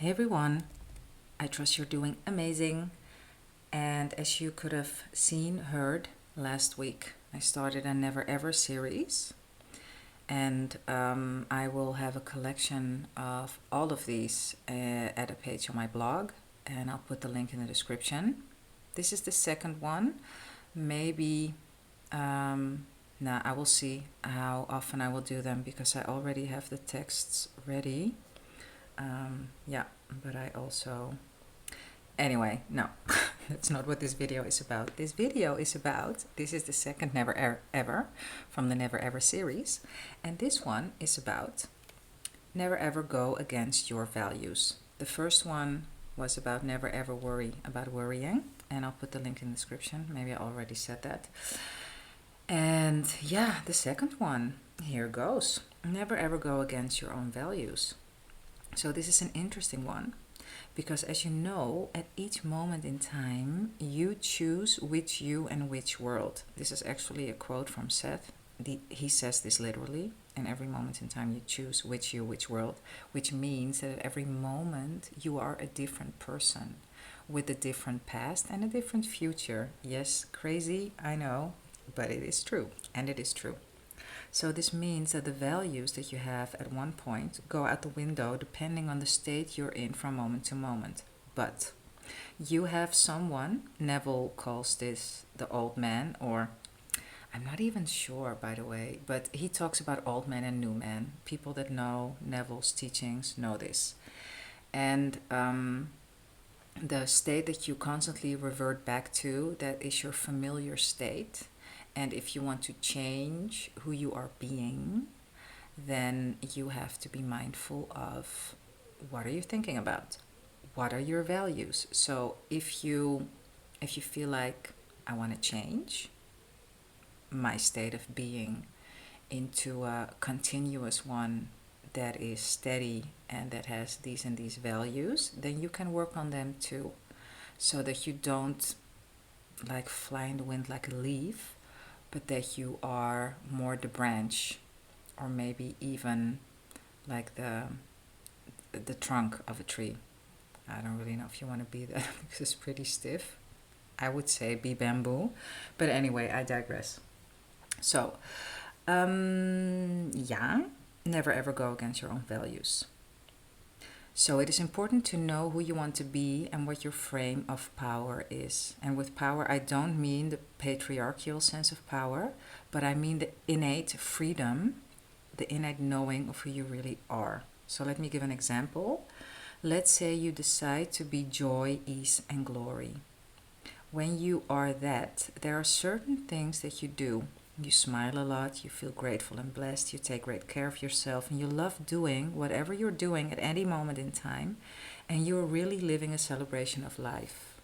Hey everyone, I trust you're doing amazing. And as you could have seen, heard last week, I started a Never Ever series. And I will have a collection of all of these at a page on my blog. And I'll put the link in the description. This is the second one. Maybe, I will see how often I will do them because I already have the texts ready. Yeah, but I also... Anyway, no, that's not what this video is about. This video is about, this is the second Never Ever from the Never Ever series. And this one is about never ever go against your values. The first one was about never ever worry about worrying. And I'll put the link in the description. Maybe I already said that. And yeah, the second one, here goes. Never ever go against your own values. So this is an interesting one because, as you know, at each moment in time, you choose which you and which world. This is actually a quote from Seth. He says this literally. In every moment in time, you choose which you, which world, which means that at every moment you are a different person with a different past and a different future. Yes, crazy, I know, but it is true, and it is true. So this means that the values that you have at one point go out the window depending on the state you're in from moment to moment. But you have someone, Neville calls this the old man, or I'm not even sure, by the way, but he talks about old man and new man. People that know Neville's teachings know this. And the state that you constantly revert back to, that is your familiar state. And if you want to change who you are being, then you have to be mindful of what are you thinking about? What are your values? So if you feel like I want to change my state of being into a continuous one that is steady and that has these and these values, then you can work on them too, so that you don't like fly in the wind like a leaf, but that you are more the branch, or maybe even like the trunk of a tree. I don't really know if you want to be that because it's pretty stiff. I would say be bamboo, but anyway, I digress. So, yeah, never ever go against your own values. So it is important to know who you want to be and what your frame of power is. And with power, I don't mean the patriarchal sense of power, but I mean the innate freedom, the innate knowing of who you really are. So let me give an example. Let's say you decide to be joy, ease, and glory. When you are that, there are certain things that you do. You smile a lot, you feel grateful and blessed, you take great care of yourself, and you love doing whatever you're doing at any moment in time, and you're really living a celebration of life.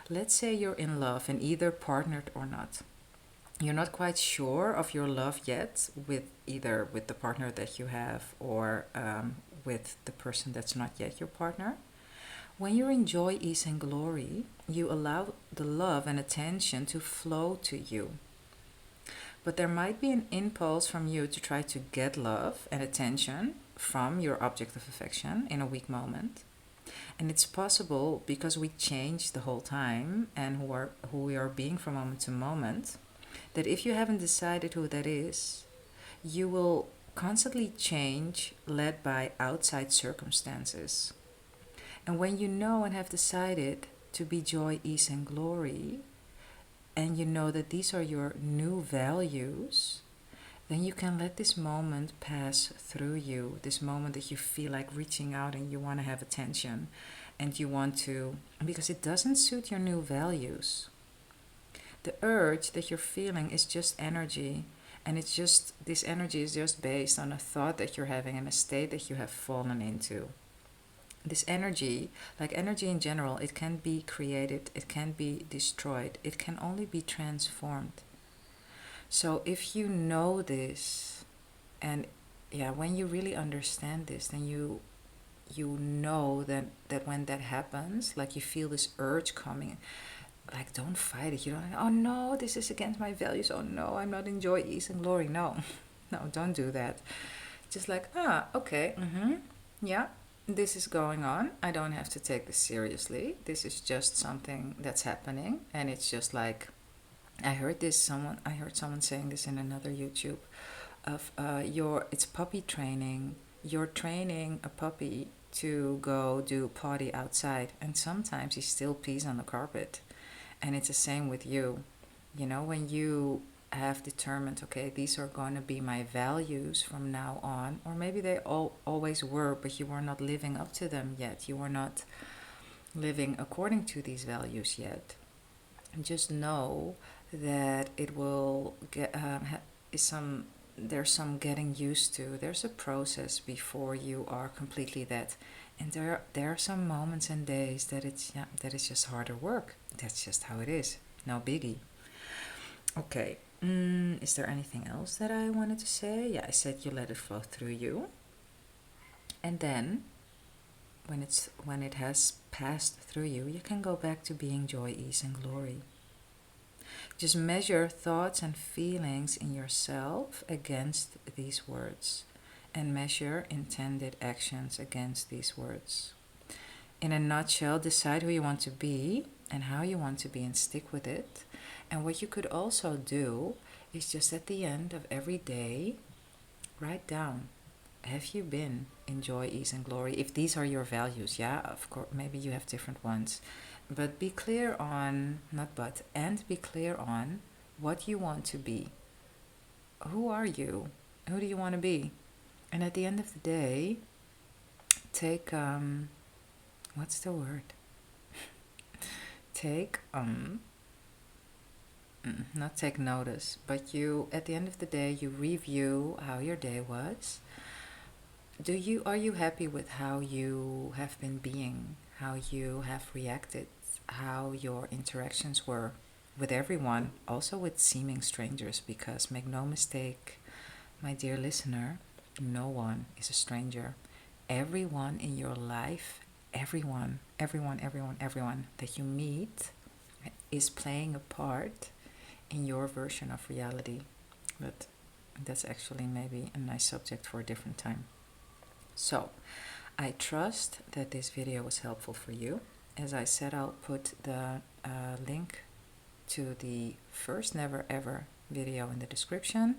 Let's say you're in love and either partnered or not. You're not quite sure of your love yet with either with the partner that you have or with the person that's not yet your partner. When you enjoy ease and glory, you allow the love and attention to flow to you. But there might be an impulse from you to try to get love and attention from your object of affection in a weak moment. And it's possible because we change the whole time and who we are being from moment to moment, that if you haven't decided who that is, you will constantly change led by outside circumstances. And when you know and have decided to be joy, ease, and glory, and you know that these are your new values, then you can let this moment pass through you. This moment that you feel like reaching out and you want to have attention and you want to, because it doesn't suit your new values. The urge that you're feeling is just energy, and it's just, this energy is just based on a thought that you're having and a state that you have fallen into. This energy, like energy in general, it can be created, it can be destroyed, it can only be transformed. So if you know this, and yeah, when you really understand this, then you know that when that happens, like you feel this urge coming, like don't fight it. You don't, oh no, this is against my values. Oh no, I'm not enjoy ease and glory. No, no, don't do that. Just like, okay, yeah, this is going on. I don't have to take this seriously. This is just something that's happening, and it's just like I heard someone saying this in another YouTube of it's puppy training. You're training a puppy to go do potty outside, and sometimes he still pees on the carpet. And it's the same with you. You know, when you have determined, okay, these are going to be my values from now on, or maybe they always were, but you were not living up to them yet. You were not living according to these values yet. Just know that it will get there's some getting used to. There's a process before you are completely that, and there are some moments and days that it's just harder work. That's just how it is. No biggie. Okay. Is there anything else that I wanted to say? Yeah, I said you let it flow through you, and then when it has passed through you, you can go back to being joy, ease, and glory. Just measure thoughts and feelings in yourself against these words, and measure intended actions against these words. In a nutshell, decide who you want to be and how you want to be, and stick with it. And what you could also do is just at the end of every day, write down, have you been in joy, ease, and glory? If these are your values, yeah, of course, maybe you have different ones. But be clear on, and be clear on what you want to be. Who are you? Who do you want to be? And at the end of the day, take, what's the word? Take, not take notice, but you, at the end of the day, you review how your day was. Are you happy with how you have been being, how you have reacted, how your interactions were with everyone, also with seeming strangers? Because make no mistake, my dear listener, no one is a stranger. Everyone in your life, everyone that you meet is playing a part in your version of reality. But that's actually maybe a nice subject for a different time. So, I trust that this video was helpful for you. As I said, I'll put the link to the first Never Ever video in the description,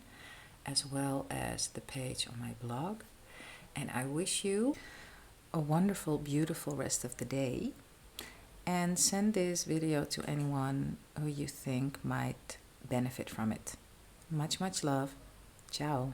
as well as the page on my blog. And I wish you a wonderful, beautiful rest of the day. And send this video to anyone who you think might benefit from it. Much, much love. Ciao.